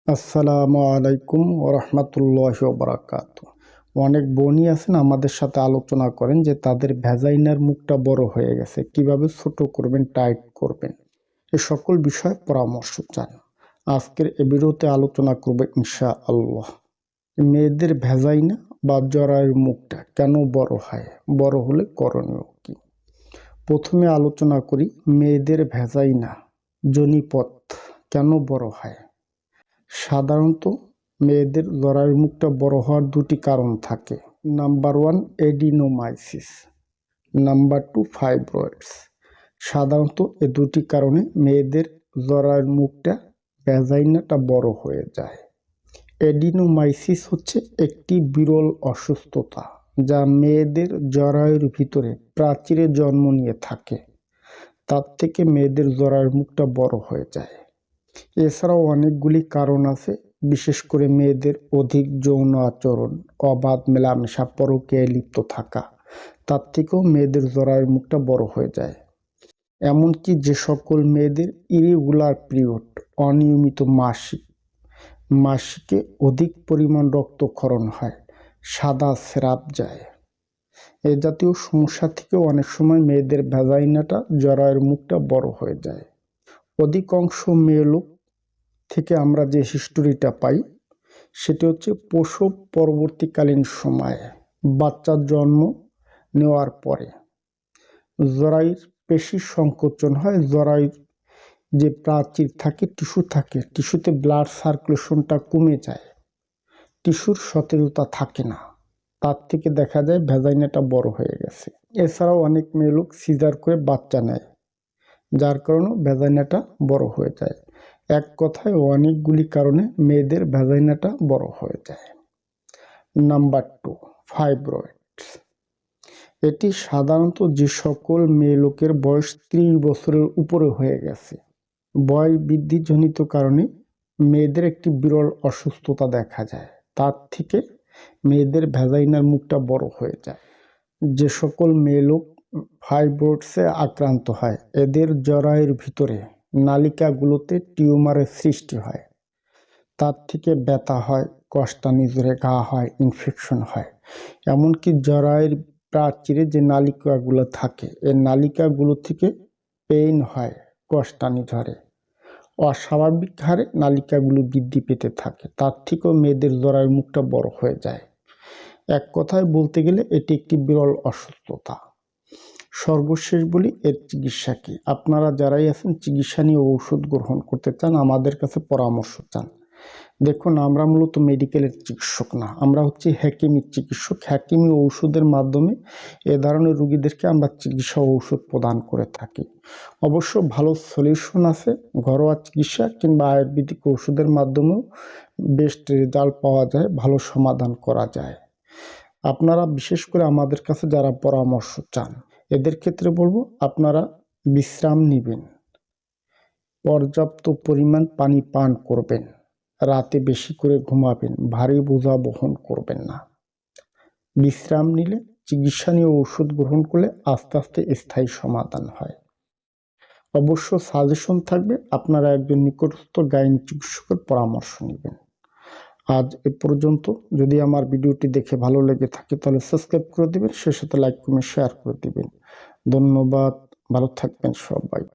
আসসালামু আলাইকুম ওরহমতুল্লাহি ওবারাকাতুহু। অনেক বোনই আছেন আমাদের সাথে আলোচনা করেন যে তাদের ভ্যাজাইনার মুখটা বড় হয়ে গেছে, কিভাবে ছোট করবেন, টাইট করবেন, এ সকল বিষয়ে পরামর্শ চান। আজকের এ ভিডিওতে আলোচনা করব ইনশাআল্লাহ। মেয়েদের ভ্যাজাইনা বা জরায়ুর মুখটা কেন বড় হয়, বড় হলে করণীয় কি। প্রথমে আলোচনা করি মেয়েদের ভ্যাজাইনা যোনিপথ কেন বড় হয়। সাধারণত মেয়েদের জরায়ুর মুখটা বড় হওয়ার দুটি কারণ থাকে। Number 1 adenomyosis, number 2 fibroids. সাধারণত এ দুটি কারণে মেয়েদের জরায়ুর মুখটা ভ্যাজাইনাটা বড় হয়ে যায়। এডিনোমাইসিস হচ্ছে একটি বিরল অসুস্থতা যা মেয়েদের জরায়ুর ভিতরে প্রাচীরে জন্ম নিয়ে থাকে, তার থেকে মেয়েদের জরায়ুর মুখটা বড় হয়ে যায়। এছাড়াও অনেকগুলি কারণ আছে, বিশেষ করে মেয়েদের অধিক যৌন আচরণ, অবাধ মেলামেশা, পরকীয়ায় লিপ্ত থাকা, তার থেকেও মেয়েদের জরায়ুর মুখটা বড় হয়ে যায়। এমনকি যে সকল মেয়েদের ইরেগুলার পিরিয়ড, অনিয়মিত মাসিকে অধিক পরিমাণ রক্তক্ষরণ হয়, সাদা স্রাব যায়, এ জাতীয় সমস্যা থেকেও অনেক সময় মেয়েদের ভ্যাজাইনাটা জরায়ুর মুখটা বড় হয়ে যায়। অধিকাংশ মেয়ে লোক থেকে আমরা যে হিস্টোরিটা পাই সেটি হচ্ছে প্রসব পরবর্তীকালীন সময়ে, বাচ্চার জন্ম নেওয়ার পরে জরায়ুর পেশির সংকোচন হয়, জরায়ুর যে প্রাচীর থাকে, টিস্যু থাকে, টিস্যুতে ব্লাড সার্কুলেশনটা কমে যায়, টিস্যুর সতেজতা থাকে না, তার থেকে দেখা যায় ভ্যাজাইনাটা বড় হয়ে গেছে। এছাড়াও অনেক মেয়ে লোক সিজার করে বাচ্চা নেয়, যার কারণে ভ্যাজাইনাটা বড় হয়ে যায়। এক কথায় অনেকগুলি কারণে মেয়েদের ভ্যাজাইনাটা বড় হয়ে যায়। Number 2 fibroids. এটি সাধারণত যে সকল মেয়ে লোকের বয়স 30 বছরের উপরে হয়ে গেছে, বয়স বৃদ্ধিজনিত কারণে মেয়েদের একটি বিরল অসুস্থতা দেখা যায়, তার থেকে মেয়েদের ভ্যাজাইনার মুখটা বড় হয়ে যায়। যে সকল মেয়ে লোক ফাইব্রয়েডসে আক্রান্ত হয়, এদের জরায়ুর ভিতরে নালিকাগুলোতে টিউমারের সৃষ্টি হয়, তার থেকে ব্যথা হয়, কষ্টানি জোরে ঘা হয়, ইনফেকশন হয়। এমনকি জরায়ুর প্রাচীরে যে নালিকাগুলো থাকে, এই নালিকাগুলো থেকে পেইন হয়, কষ্টানি ঝরে, অস্বাভাবিক হারে নালিকাগুলো বৃদ্ধি পেতে থাকে, তার থেকেও মেয়েদের জরায়ুর মুখটা বড় হয়ে যায়। এক কথায় বলতে গেলে এটি একটি বিরল অসুস্থতা। সর্বশেষ বলি এর চিকিৎসা কি। আপনারা যারাই আছেন চিকিৎসা নিয়ে ঔষধ গ্রহণ করতে চান, আমাদের কাছে পরামর্শ চান, দেখুন আমরা মূলত মেডিকেলের চিকিৎসক না, আমরা হচ্ছে হ্যাকিমির চিকিৎসক। হ্যাকিমি ঔষধের মাধ্যমে এ ধরনের রোগীদেরকে আমরা চিকিৎসা ঔষধ প্রদান করে থাকি। অবশ্য ভালো সলিউশন আছে, ঘরোয়া চিকিৎসা কিংবা আয়ুর্বেদিক ঔষধের মাধ্যমেও বেস্ট রেজাল্ট পাওয়া যায়, ভালো সমাধান করা যায়। আপনারা বিশেষ করে আমাদের কাছে যারা পরামর্শ চান, এদের ক্ষেত্রে বলবো আপনারা বিশ্রাম নেবেন, পর্যাপ্ত পরিমাণ পানি পান করবেন, রাতে বেশি করে ঘুমাবেন, ভারী বোঝা বহন করবেন না। বিশ্রাম নিলে, চিকিৎসা নিয়ে ওষুধ গ্রহণ করলে আস্তে আস্তে স্থায়ী সমাধান হয়। অবশ্য সাজেশন থাকবে আপনারা একজন নিকটস্থ গাইনি চিকিৎসকের পরামর্শ নেবেন। আজ এ পর্যন্ত। যদি আমার ভিডিওটি দেখে ভালো লেগে থাকে তাহলে সাবস্ক্রাইব করে দিবেন, সে সাথে লাইক কমেন্ট শেয়ার করে দিবেন। ধন্যবাদ, ভালো থাকবেন সবাই।